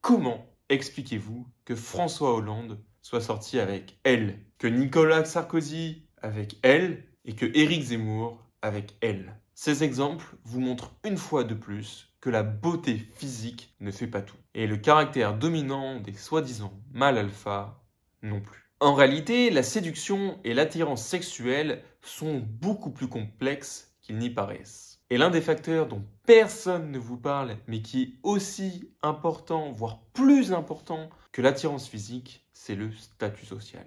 Comment expliquez-vous que François Hollande soit sorti avec elle, que Nicolas Sarkozy avec elle et que Éric Zemmour avec elle? Ces exemples vous montrent une fois de plus que la beauté physique ne fait pas tout. Et le caractère dominant des soi-disant mâles alpha non plus. En réalité, la séduction et l'attirance sexuelle sont beaucoup plus complexes qu'ils n'y paraissent. Et l'un des facteurs dont personne ne vous parle, mais qui est aussi important, voire plus important que l'attirance physique, c'est le statut social.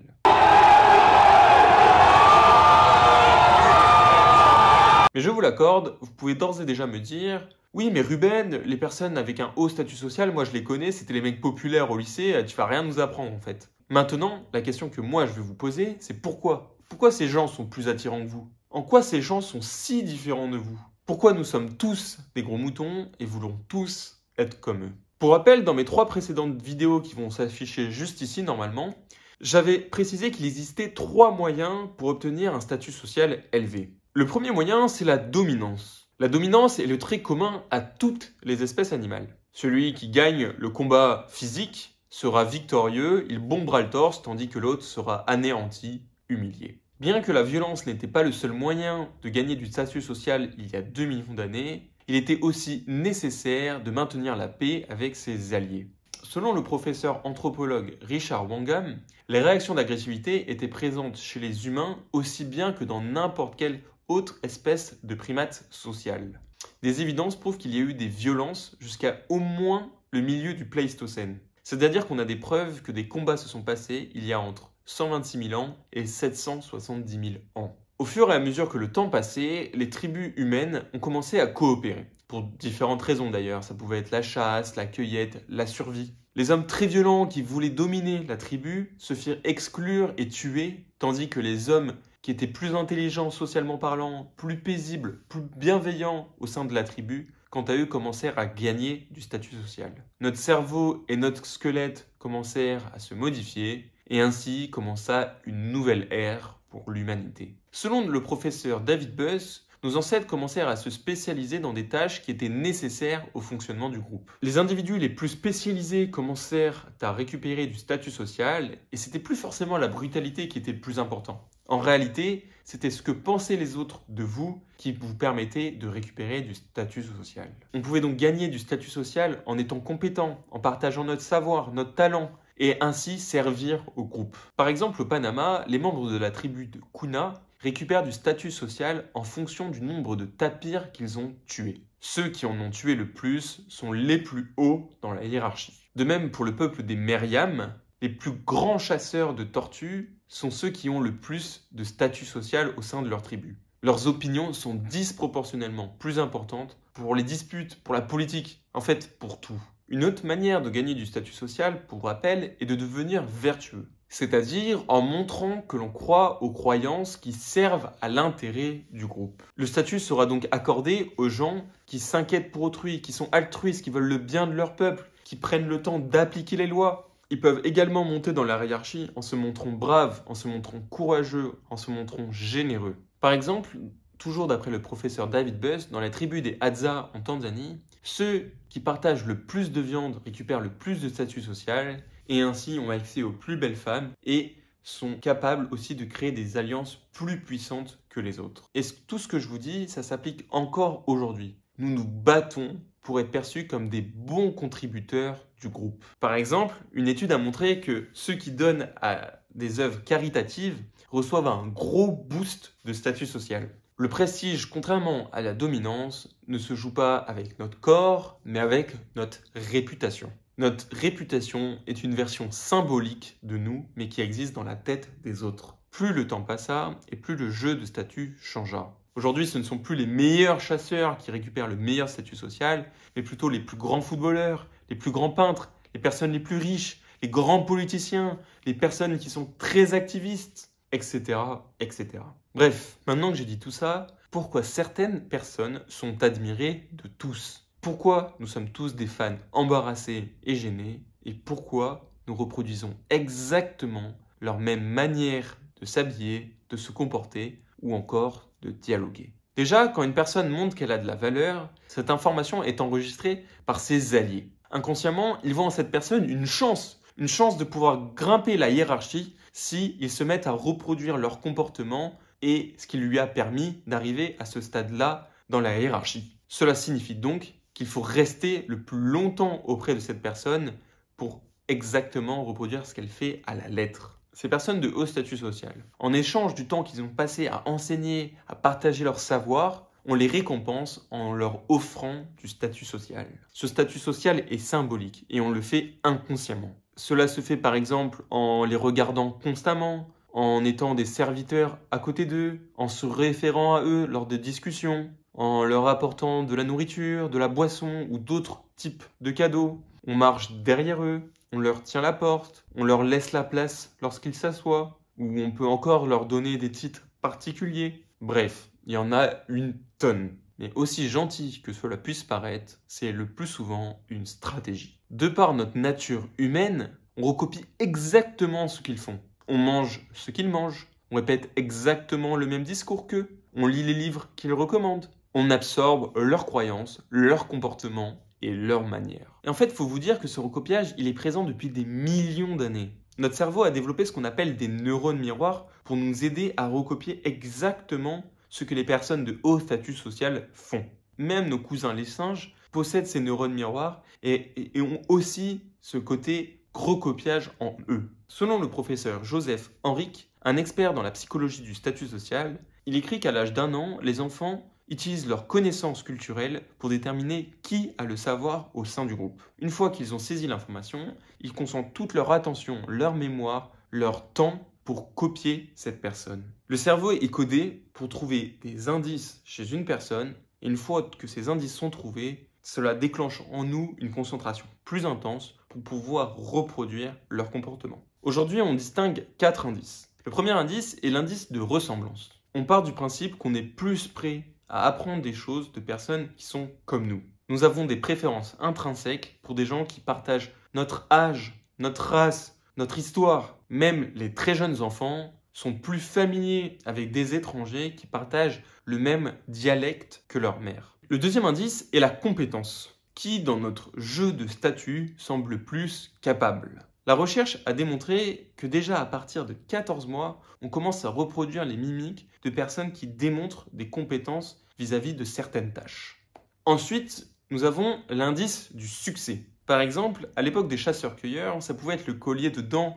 Mais je vous l'accorde, vous pouvez d'ores et déjà me dire « Oui, mais Ruben, les personnes avec un haut statut social, moi je les connais, c'était les mecs populaires au lycée, tu vas rien nous apprendre en fait. » Maintenant, la question que moi je vais vous poser, c'est pourquoi? Pourquoi ces gens sont plus attirants que vous? En quoi ces gens sont si différents de vous? Pourquoi nous sommes tous des gros moutons et voulons tous être comme eux? Pour rappel, dans mes 3 précédentes vidéos qui vont s'afficher juste ici normalement, j'avais précisé qu'il existait 3 moyens pour obtenir un statut social élevé. Le premier moyen, c'est la dominance. La dominance est le trait commun à toutes les espèces animales. Celui qui gagne le combat physique sera victorieux, il bombera le torse, tandis que l'autre sera anéanti, humilié. Bien que la violence n'était pas le seul moyen de gagner du statut social il y a 2 millions d'années, il était aussi nécessaire de maintenir la paix avec ses alliés. Selon le professeur anthropologue Richard Wrangham, les réactions d'agressivité étaient présentes chez les humains aussi bien que dans n'importe quelle autre espèce de primate social. Des évidences prouvent qu'il y a eu des violences jusqu'à au moins le milieu du Pléistocène. C'est-à-dire qu'on a des preuves que des combats se sont passés il y a entre 126 000 ans et 770 000 ans. Au fur et à mesure que le temps passait, les tribus humaines ont commencé à coopérer. Pour différentes raisons d'ailleurs, ça pouvait être la chasse, la cueillette, la survie. Les hommes très violents qui voulaient dominer la tribu se firent exclure et tuer, tandis que les hommes qui étaient plus intelligents socialement parlant, plus paisibles, plus bienveillants au sein de la tribu, quant à eux commencèrent à gagner du statut social. Notre cerveau et notre squelette commencèrent à se modifier, et ainsi commença une nouvelle ère pour l'humanité. Selon le professeur David Buss, nos ancêtres commencèrent à se spécialiser dans des tâches qui étaient nécessaires au fonctionnement du groupe. Les individus les plus spécialisés commencèrent à récupérer du statut social, et c'était plus forcément la brutalité qui était le plus important. En réalité, c'était ce que pensaient les autres de vous qui vous permettait de récupérer du statut social. On pouvait donc gagner du statut social en étant compétent, en partageant notre savoir, notre talent, et ainsi servir au groupe. Par exemple, au Panama, les membres de la tribu de Kuna récupèrent du statut social en fonction du nombre de tapirs qu'ils ont tués. Ceux qui en ont tué le plus sont les plus hauts dans la hiérarchie. De même pour le peuple des Meriam, les plus grands chasseurs de tortues sont ceux qui ont le plus de statut social au sein de leur tribu. Leurs opinions sont disproportionnellement plus importantes pour les disputes, pour la politique, en fait pour tout. Une autre manière de gagner du statut social, pour rappel, est de devenir vertueux. C'est-à-dire en montrant que l'on croit aux croyances qui servent à l'intérêt du groupe. Le statut sera donc accordé aux gens qui s'inquiètent pour autrui, qui sont altruistes, qui veulent le bien de leur peuple, qui prennent le temps d'appliquer les lois. Ils peuvent également monter dans la hiérarchie en se montrant braves, en se montrant courageux, en se montrant généreux. Par exemple, toujours d'après le professeur David Buss, dans la tribu des Hadza en Tanzanie, ceux qui partagent le plus de viande récupèrent le plus de statut social et ainsi ont accès aux plus belles femmes et sont capables aussi de créer des alliances plus puissantes que les autres. Et tout ce que je vous dis, ça s'applique encore aujourd'hui. Nous nous battons pour être perçus comme des bons contributeurs du groupe. Par exemple, une étude a montré que ceux qui donnent à des œuvres caritatives reçoivent un gros boost de statut social. Le prestige, contrairement à la dominance, ne se joue pas avec notre corps, mais avec notre réputation. Notre réputation est une version symbolique de nous, mais qui existe dans la tête des autres. Plus le temps passa, et plus le jeu de statut changea. Aujourd'hui, ce ne sont plus les meilleurs chasseurs qui récupèrent le meilleur statut social, mais plutôt les plus grands footballeurs, les plus grands peintres, les personnes les plus riches, les grands politiciens, les personnes qui sont très activistes, etc., etc. Bref, maintenant que j'ai dit tout ça, pourquoi certaines personnes sont admirées de tous? Pourquoi nous sommes tous des fans embarrassés et gênés? Et pourquoi nous reproduisons exactement leur même manière de s'habiller, de se comporter ou encore de dialoguer? Déjà, quand une personne montre qu'elle a de la valeur, cette information est enregistrée par ses alliés. Inconsciemment, ils voient en cette personne une chance de pouvoir grimper la hiérarchie s'ils se mettent à reproduire leur comportement et ce qui lui a permis d'arriver à ce stade-là dans la hiérarchie. Cela signifie donc qu'il faut rester le plus longtemps auprès de cette personne pour exactement reproduire ce qu'elle fait à la lettre. Ces personnes de haut statut social, en échange du temps qu'ils ont passé à enseigner, à partager leur savoir, on les récompense en leur offrant du statut social. Ce statut social est symbolique et on le fait inconsciemment. Cela se fait par exemple en les regardant constamment, en étant des serviteurs à côté d'eux, en se référant à eux lors des discussions, en leur apportant de la nourriture, de la boisson ou d'autres types de cadeaux. On marche derrière eux, on leur tient la porte, on leur laisse la place lorsqu'ils s'assoient, ou on peut encore leur donner des titres particuliers. Bref, il y en a une tonne. Mais aussi gentil que cela puisse paraître, c'est le plus souvent une stratégie. De par notre nature humaine, on recopie exactement ce qu'ils font. On mange ce qu'ils mangent, on répète exactement le même discours qu'eux, on lit les livres qu'ils recommandent, on absorbe leurs croyances, leurs comportements et leurs manières. Et en fait, il faut vous dire que ce recopiage, il est présent depuis des millions d'années. Notre cerveau a développé ce qu'on appelle des neurones miroirs pour nous aider à recopier exactement ce que les personnes de haut statut social font. Même nos cousins les singes possèdent ces neurones miroirs et ont aussi ce côté recopiage en eux. Selon le professeur Joseph Henrich, un expert dans la psychologie du statut social, il écrit qu'à l'âge d'1 an, les enfants utilisent leurs connaissances culturelles pour déterminer qui a le savoir au sein du groupe. Une fois qu'ils ont saisi l'information, ils concentrent toute leur attention, leur mémoire, leur temps pour copier cette personne. Le cerveau est codé pour trouver des indices chez une personne et une fois que ces indices sont trouvés, cela déclenche en nous une concentration plus intense pour pouvoir reproduire leur comportement. Aujourd'hui, on distingue 4 indices. Le premier indice est l'indice de ressemblance. On part du principe qu'on est plus prêt à apprendre des choses de personnes qui sont comme nous. Nous avons des préférences intrinsèques pour des gens qui partagent notre âge, notre race, notre histoire. Même les très jeunes enfants sont plus familiers avec des étrangers qui partagent le même dialecte que leur mère. Le deuxième indice est la compétence, qui dans notre jeu de statut semble plus capable. La recherche a démontré que déjà à partir de 14 mois, on commence à reproduire les mimiques de personnes qui démontrent des compétences vis-à-vis de certaines tâches. Ensuite, nous avons l'indice du succès. Par exemple, à l'époque des chasseurs-cueilleurs, ça pouvait être le collier de dents,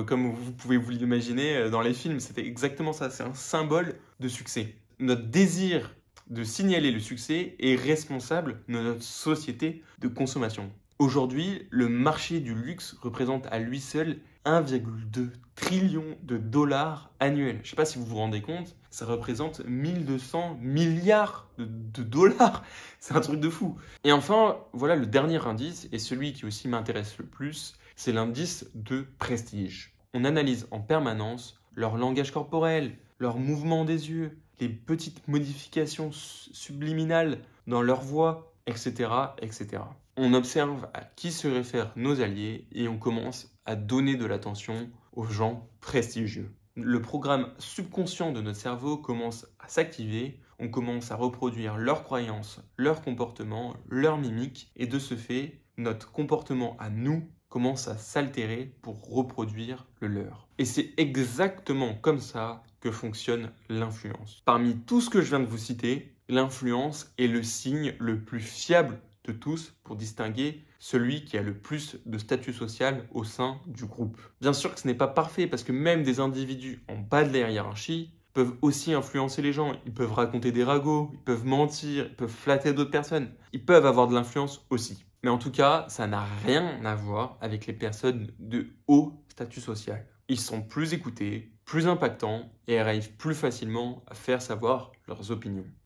comme vous pouvez vous l'imaginer dans les films. C'était exactement ça, c'est un symbole de succès. Notre désir de signaler le succès est responsable de notre société de consommation. Aujourd'hui, le marché du luxe représente à lui seul 1,2 trillion de dollars annuels. Je ne sais pas si vous vous rendez compte, ça représente 1200 milliards de dollars. C'est un truc de fou. Et enfin, voilà le dernier indice, et celui qui aussi m'intéresse le plus, c'est l'indice de prestige. On analyse en permanence leur langage corporel, leur mouvement des yeux, les petites modifications subliminales dans leur voix, etc., etc. On observe à qui se réfèrent nos alliés et on commence à donner de l'attention aux gens prestigieux. Le programme subconscient de notre cerveau commence à s'activer, on commence à reproduire leurs croyances, leurs comportements, leurs mimiques et de ce fait, notre comportement à nous commence à s'altérer pour reproduire le leur. Et c'est exactement comme ça que fonctionne l'influence. Parmi tout ce que je viens de vous citer, l'influence est le signe le plus fiable de tous pour distinguer celui qui a le plus de statut social au sein du groupe. Bien sûr que ce n'est pas parfait parce que même des individus en bas de la hiérarchie peuvent aussi influencer les gens. Ils peuvent raconter des ragots, ils peuvent mentir, ils peuvent flatter d'autres personnes. Ils peuvent avoir de l'influence aussi. Mais en tout cas, ça n'a rien à voir avec les personnes de haut statut social. Ils sont plus écoutés, plus impactants et arrivent plus facilement à faire savoir leurs opinions.